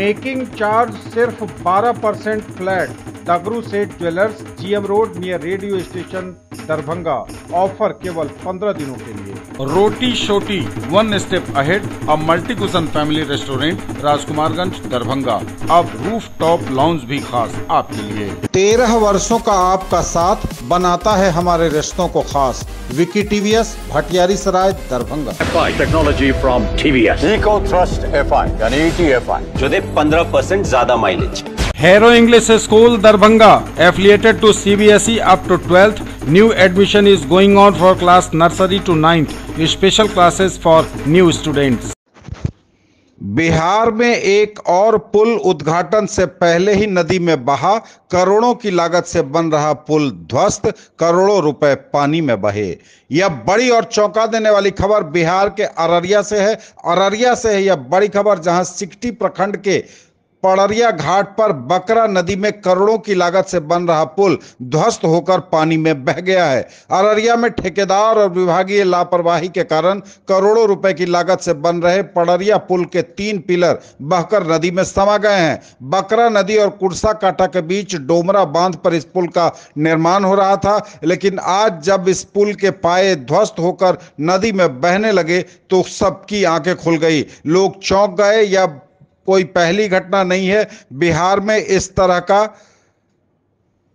Making charge सिर्फ 12% flat. डगरू सेठ jewellers, GM road near radio station, Darbhanga. Offer केवल 15 दिनों के लिए। रोटी शोटी, one step ahead, a multi cushion family restaurant, Rajkumarganj, Darbhanga. अब रूफ टॉप लाउंज भी खास आपके लिए। 13 वर्षों का आपका साथ बनाता है हमारे रिश्तों को खास। Vicky TVS, Bhatiyari Sarai, Darbhanga. FI technology from TVS, eco thrust FI यानी ETFI जो दे 15% ज्यादा mileage. Hero English School, Darbhanga, affiliated to CBSE up to 12th. New admission is going on for class nursery to 9th. Special classes for new students. Bihar में एक और पुल उद्घाटन से पहले ही नदी में बहा। करोड़ों की लागत से बन रहा पुल ध्वस्त, करोड़ों रुपए पानी में बहे। यह बड़ी और चौंका देने वाली खबर बिहार के अररिया से है। अररिया से है यह बड़ी खबर, जहां सिकटी प्रखंड के पड़रिया घाट पर बकरा नदी में करोड़ों की लागत से बन रहा पुल ध्वस्त होकर पानी में बह गया है। अररिया में ठेकेदार और विभागीय लापरवाही के कारण करोड़ों रुपए की लागत से बन रहे पड़रिया पुल के 3 पिलर बहकर नदी में समा गए हैं। बकरा नदी और कुर्सा कांटा के बीच डोमरा बांध पर इस पुल का निर्माण हो रहा था, लेकिन आज जब इस पुल के पाए ध्वस्त होकर नदी में बहने लगे तो सबकी आंखें खुल गई। लोग चौंक गए। या कोई पहली घटना नहीं है बिहार में इस तरह का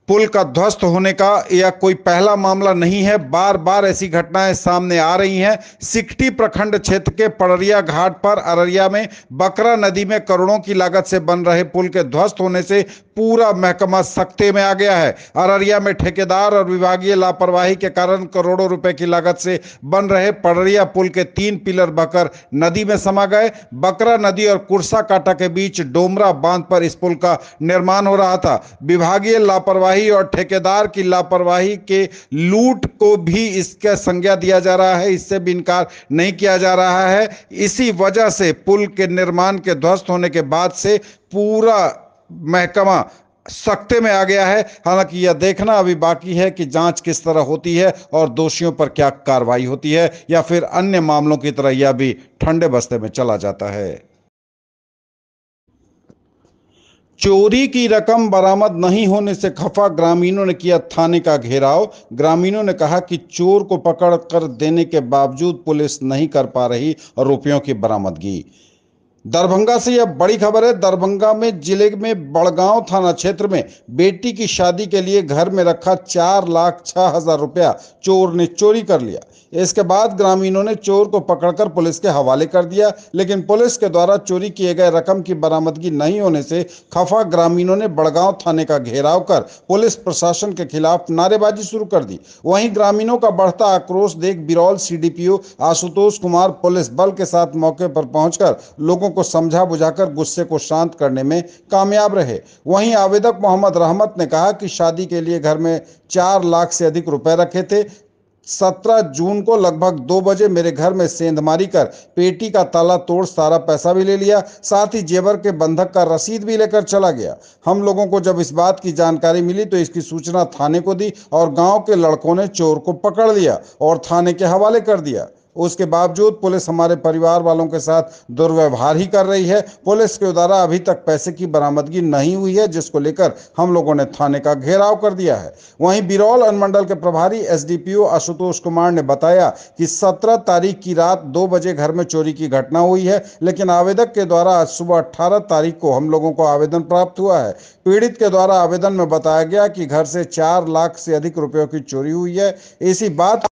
पुल का ध्वस्त होने का, या कोई पहला मामला नहीं है। बार बार ऐसी घटनाएं सामने आ रही हैं। सिकटी प्रखंड क्षेत्र के पड़रिया घाट पर अररिया में बकरा नदी में करोड़ों की लागत से बन रहे पुल के ध्वस्त होने से पूरा महकमा सख्ते में आ गया है। अररिया में ठेकेदार और विभागीय लापरवाही के कारण करोड़ों रुपए की लागत से बन रहे पड़रिया पुल के 3 पिलर बहकर नदी में समा गए। बकरा नदी और कुर्सा कांटा के बीच डोमरा बांध पर इस पुल का निर्माण हो रहा था। विभागीय लापरवाही और ठेकेदार की लापरवाही के लूट को भी इसका संज्ञा दिया जा रहा है, इससे भी इनकार नहीं किया जा रहा है। इसी वजह से पुल के निर्माण के ध्वस्त होने के बाद से पूरा महकमा सख्ते में आ गया है। हालांकि यह देखना अभी बाकी है कि जांच किस तरह होती है और दोषियों पर क्या कार्रवाई होती है, या फिर अन्य मामलों की तरह यह भी ठंडे बस्ते में चला जाता है। चोरी की रकम बरामद नहीं होने से खफा ग्रामीणों ने किया थाने का घेराव। ग्रामीणों ने कहा कि चोर को पकड़ कर देने के बावजूद पुलिस नहीं कर पा रही और रुपयों की बरामदगी। दरभंगा से यह बड़ी खबर है। दरभंगा में जिले में बड़गांव थाना क्षेत्र में बेटी की शादी के लिए घर में रखा 4,06,000 रुपया चोर ने चोरी कर लिया। इसके बाद ग्रामीणों ने चोर को पकड़कर पुलिस के हवाले कर दिया, लेकिन पुलिस के द्वारा चोरी किए गए रकम की बरामदगी नहीं होने से खफा ग्रामीणों ने बड़गांव थाने का घेराव कर पुलिस प्रशासन के खिलाफ नारेबाजी शुरू कर दी। वहीं ग्रामीणों का बढ़ता आक्रोश देख बिरौल CDPO आशुतोष कुमार पुलिस बल के साथ मौके पर पहुंचकर लोगों को समझा बुझाकर गुस्से को शांत करने में कामयाब रहे। वहीं आवेदक मोहम्मद रहमत ने कहा कि शादी के लिए घर में 4 लाख से अधिक रुपए रखे थे। 17 जून को लगभग 2 बजे मेरे घर में सेंधमारी कर पेटी का ताला तोड़ सारा पैसा भी ले लिया, साथ ही जेवर के बंधक का रसीद भी लेकर चला गया। हम लोगों को जब इस बात की जानकारी मिली तो इसकी सूचना थाने को दी और गांव के लड़कों ने चोर को पकड़ लिया और थाने के हवाले कर दिया। उसके बावजूद पुलिस हमारे परिवार वालों के साथ दुर्व्यवहार ही कर रही है। पुलिस के द्वारा अभी तक पैसे की बरामदगी नहीं हुई है, जिसको लेकर हम लोगों ने थाने का घेराव कर दिया है। वहीं बिरौल अनुमंडल के प्रभारी SDPO आशुतोष कुमार ने बताया कि 17 तारीख की रात 2 बजे घर में चोरी की घटना हुई है, लेकिन आवेदक के द्वारा आज सुबह 18 तारीख को हम लोगों को आवेदन प्राप्त हुआ है। पीड़ित के द्वारा आवेदन में बताया गया कि घर से 4 लाख से अधिक रुपयों की चोरी हुई है। इसी बात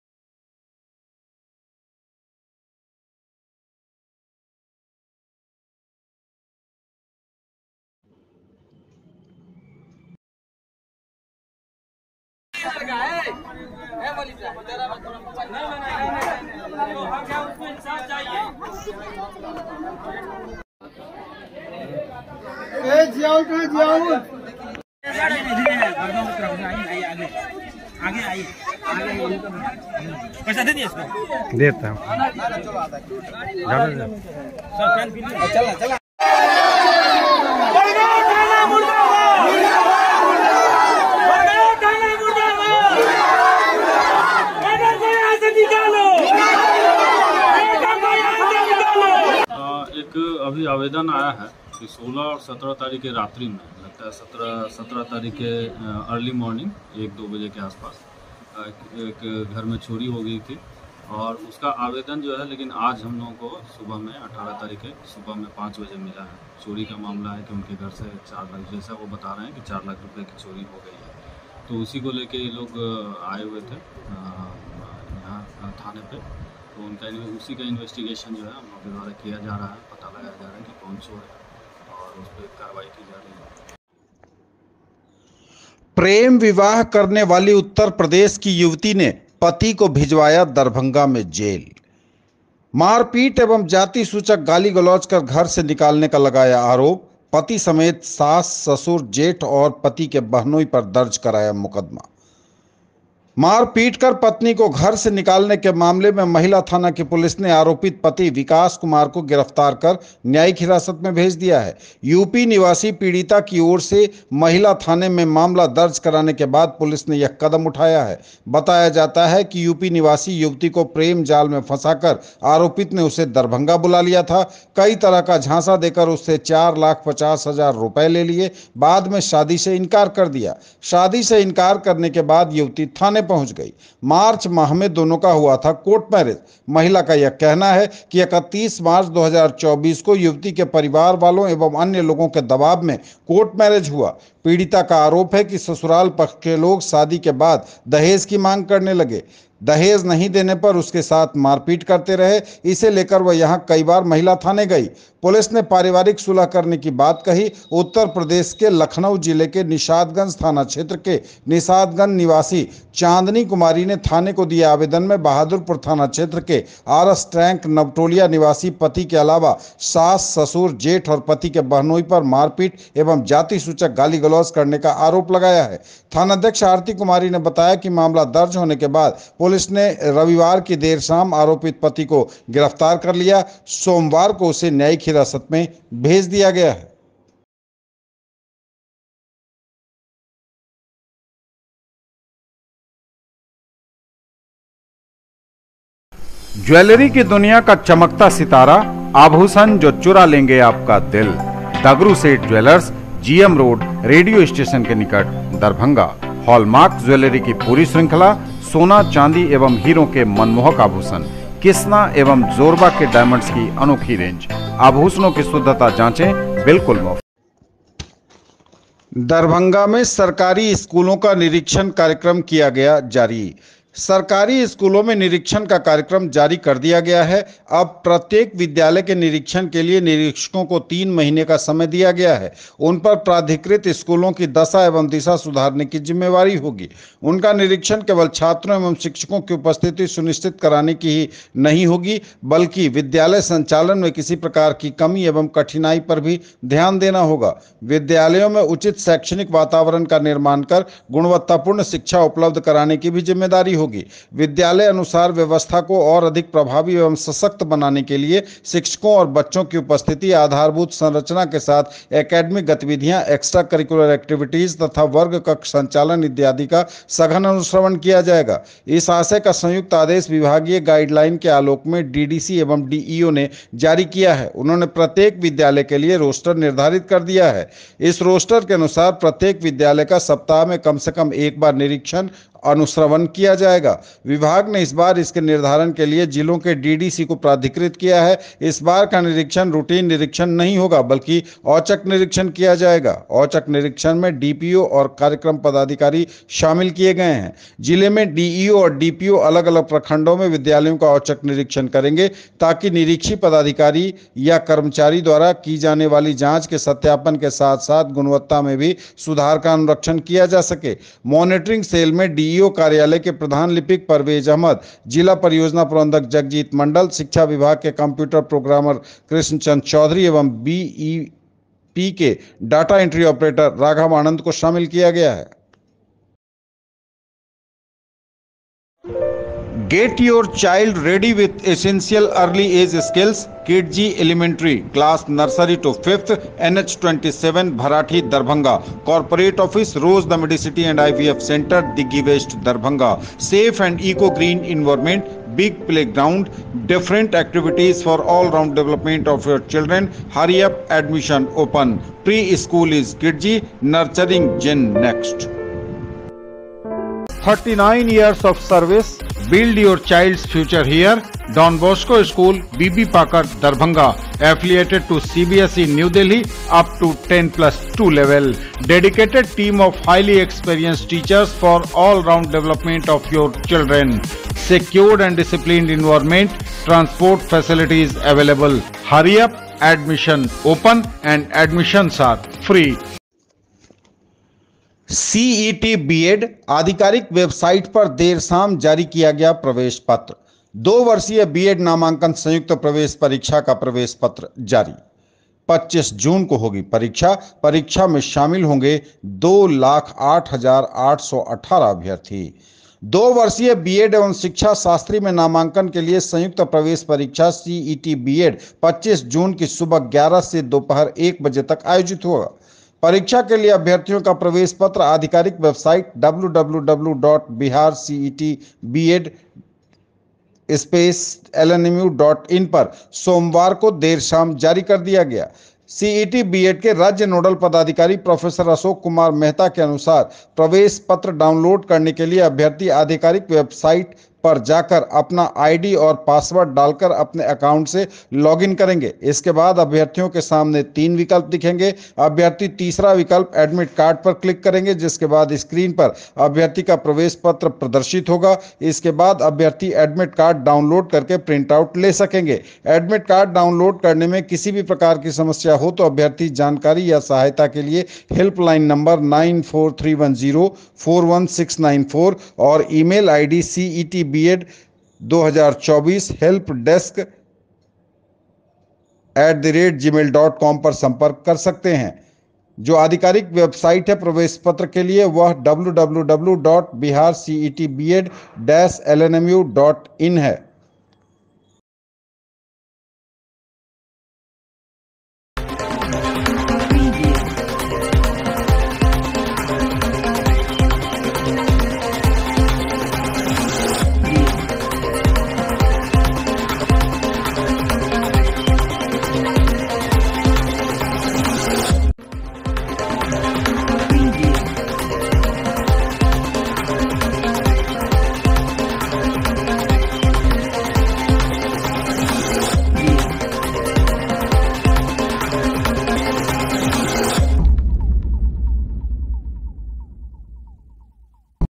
पैसा दे दिए इसको देता हूँ। चला एक अभी आवेदन आया है कि 16 और 17 तारीख के रात्रि में लगता है 17 तारीख के अर्ली मॉर्निंग 1-2 बजे के आसपास एक घर में चोरी हो गई थी और उसका आवेदन जो है, लेकिन आज हम लोगों को सुबह में 18 तारीख के सुबह में 5 बजे मिला है। चोरी का मामला है कि उनके घर से 4 लाख, जैसा वो बता रहे हैं कि 4 लाख रुपए की चोरी हो गई है। तो उसी को लेके ये लोग आए हुए थे यहाँ थाने पे। तो उनका उसी का इन्वेस्टिगेशन जो है हम लोग के द्वारा किया जा रहा है, पता लगाया जा रहा है कि कौन चोर है और उस पर कार्रवाई की जा रही है। प्रेम विवाह करने वाली उत्तर प्रदेश की युवती ने पति को भिजवाया दरभंगा में जेल। मारपीट एवं जाति सूचक गाली गलौज कर घर से निकालने का लगाया आरोप। पति समेत सास, ससुर, जेठ और पति के बहनोई पर दर्ज कराया मुकदमा। मारपीट कर पत्नी को घर से निकालने के मामले में महिला थाना की पुलिस ने आरोपित पति विकास कुमार को गिरफ्तार कर न्यायिक हिरासत में भेज दिया है। यूपी निवासी पीड़िता की ओर से महिला थाने में मामला दर्ज कराने के बाद पुलिस ने यह कदम उठाया है। बताया जाता है कि यूपी निवासी युवती को प्रेम जाल में फंसाकर आरोपित ने उसे दरभंगा बुला लिया था। कई तरह का झांसा देकर उससे 4,50,000 रुपए ले लिए। बाद में शादी से इनकार कर दिया। शादी से इनकार करने के बाद युवती थाने पहुंच गई। मार्च माह में दोनों का हुआ था कोर्ट मैरिज। महिला का यह कहना है कि 31 मार्च 2024 को युवती के परिवार वालों एवं अन्य लोगों के दबाव में कोर्ट मैरिज हुआ। पीड़िता का आरोप है कि ससुराल पक्ष के लोग शादी के बाद दहेज की मांग करने लगे। दहेज नहीं देने पर उसके साथ मारपीट करते रहे। इसे लेकर वह यहां कई बार महिला थाने गई। पुलिस ने पारिवारिक सुलह करने की बात कही। उत्तर प्रदेश के लखनऊ जिले के निषादगंज थाना क्षेत्र के निषादगंज निवासी चांदनी कुमारी ने थाने को दिए आवेदन में बहादुरपुर थाना क्षेत्र के आरएस टैंक नवटोलिया निवासी पति के अलावा सास, ससुर, जेठ और पति के बहनोई पर मारपीट एवं जाति सूचक गाली गलौज करने का आरोप लगाया है। थानाध्यक्ष आरती कुमारी ने बताया कि मामला दर्ज होने के बाद पुलिस ने रविवार की देर शाम आरोपित पति को गिरफ्तार कर लिया। सोमवार को उसे न्यायिक हिरासत में भेज दिया गया है। ज्वेलरी की दुनिया का चमकता सितारा, आभूषण जो चुरा लेंगे आपका दिल। दगरू सेठ jewellers, GM road, radio station के निकट, दरभंगा। हॉलमार्क ज्वेलरी की पूरी श्रृंखला, सोना, चांदी एवं हीरों के मनमोहक आभूषण, किस्ना एवं जोरबा के डायमंड्स की अनोखी रेंज। आभूषणों की शुद्धता जांचें, बिल्कुल मुफ्त। दरभंगा में सरकारी स्कूलों का निरीक्षण कार्यक्रम किया गया जारी। सरकारी स्कूलों में निरीक्षण का कार्यक्रम जारी कर दिया गया है। अब प्रत्येक विद्यालय के निरीक्षण के लिए निरीक्षकों को 3 महीने का समय दिया गया है। उन पर प्राधिकृत स्कूलों की दशा एवं दिशा सुधारने की जिम्मेवारी होगी। उनका निरीक्षण केवल छात्रों एवं शिक्षकों की उपस्थिति सुनिश्चित कराने की ही नहीं होगी, बल्कि विद्यालय संचालन में किसी प्रकार की कमी एवं कठिनाई पर भी ध्यान देना होगा। विद्यालयों में उचित शैक्षणिक वातावरण का निर्माण कर गुणवत्तापूर्ण शिक्षा उपलब्ध कराने की भी जिम्मेदारी होगी। विद्यालय अनुसार व्यवस्था को और अधिक प्रभावी एवं सशक्त बनाने के लिए शिक्षकों और बच्चों की उपस्थिति, आधारभूत संरचना के साथ एकेडमिक गतिविधियां, एक्स्ट्रा करिकुलर एक्टिविटीज तथा वर्ग कक्ष संचालन इत्यादि का सघन अनुश्रवण किया जाएगा। इस आशय का संयुक्त आदेश विभागीय गाइडलाइन के आलोक में डीडीसी एवं डीईओ ने जारी किया है। उन्होंने प्रत्येक विद्यालय के लिए रोस्टर निर्धारित कर दिया है। इस रोस्टर के अनुसार प्रत्येक विद्यालय का सप्ताह में कम से कम एक बार निरीक्षण अनुश्रवण किया जाएगा। विभाग ने इस बार इसके निर्धारण के लिए जिलों के डीडीसी को प्राधिकृत किया है। इस बार का निरीक्षण रूटीन निरीक्षण नहीं होगा, बल्कि औचक निरीक्षण किया जाएगा। औचक निरीक्षण में डीपीओ और कार्यक्रम पदाधिकारी शामिल किए गए हैं। जिले में डीईओ और डीपीओ अलग अलग प्रखंडों में विद्यालयों का औचक निरीक्षण करेंगे, ताकि निरीक्षी पदाधिकारी या कर्मचारी द्वारा की जाने वाली जांच के सत्यापन के साथ साथ गुणवत्ता में भी सुधार का अनुरक्षण किया जा सके। मॉनिटरिंग सेल में डीईओ कार्यालय के प्रधान लिपिक परवेज अहमद, जिला परियोजना प्रबंधक जगजीत मंडल, शिक्षा विभाग के कंप्यूटर प्रोग्रामर कृष्णचंद चौधरी एवं बीईपी के डाटा एंट्री ऑपरेटर राघव आनंद को शामिल किया गया है। Get your child ready with essential early age skills. KG Elementary Class Nursery to 5th, NH27 Bharathi, Darbhanga. Corporate Office, Rose the Medicity and IVF Center, Diggi West, Darbhanga. Safe and eco-green environment. big playground, different activities for all-round development of your children. Hurry up, admission open. Preschool is Kidji, nurturing Gen next. 39 years of service. Build your child's future here. Don Bosco School, BB Pakar, Darbhanga, affiliated to CBSE New Delhi up to 10+2 level. Dedicated team of highly experienced teachers for all-round development of your children. Secured and disciplined environment. Transport facilities available. Hurry up, admission open and admissions are free. CET BEd आधिकारिक website पर देर शाम जारी किया गया प्रवेश पत्र। 2 वर्षीय बीएड नामांकन संयुक्त प्रवेश परीक्षा का प्रवेश पत्र जारी। 25 जून को होगी परीक्षा। परीक्षा में शामिल होंगे 2,08,818 अभ्यर्थी। 2 वर्षीय बीएड एवं शिक्षा शास्त्री में नामांकन के लिए संयुक्त प्रवेश परीक्षा CET बीएड 25 जून की सुबह 11 से दोपहर 1 बजे तक आयोजित होगा। परीक्षा के लिए अभ्यर्थियों का प्रवेश पत्र आधिकारिक वेबसाइट www.biharcet.bed/lnmu.in पर सोमवार को देर शाम जारी कर दिया गया। CET बीएड के राज्य नोडल पदाधिकारी प्रोफेसर अशोक कुमार मेहता के अनुसार प्रवेश पत्र डाउनलोड करने के लिए अभ्यर्थी आधिकारिक वेबसाइट पर जाकर अपना आईडी और पासवर्ड डालकर अपने अकाउंट से लॉगिन करेंगे। इसके बाद अभ्यर्थियों के सामने 3 विकल्प दिखेंगे। अभ्यर्थी तीसरा विकल्प एडमिट कार्ड पर क्लिक करेंगे, जिसके बाद स्क्रीन पर अभ्यर्थी का प्रवेश पत्र प्रदर्शित होगा। इसके बाद अभ्यर्थी एडमिट कार्ड डाउनलोड करके प्रिंट आउट ले सकेंगे। एडमिट कार्ड डाउनलोड करने में किसी भी प्रकार की समस्या हो तो अभ्यर्थी जानकारी या सहायता के लिए हेल्पलाइन नंबर 9431041694 और ईमेल आईडी CETBED2024 helpdesk@gmail.com पर संपर्क कर सकते हैं। जो आधिकारिक वेबसाइट है प्रवेश पत्र के लिए वह www.biharcetbed-lnmu.in है।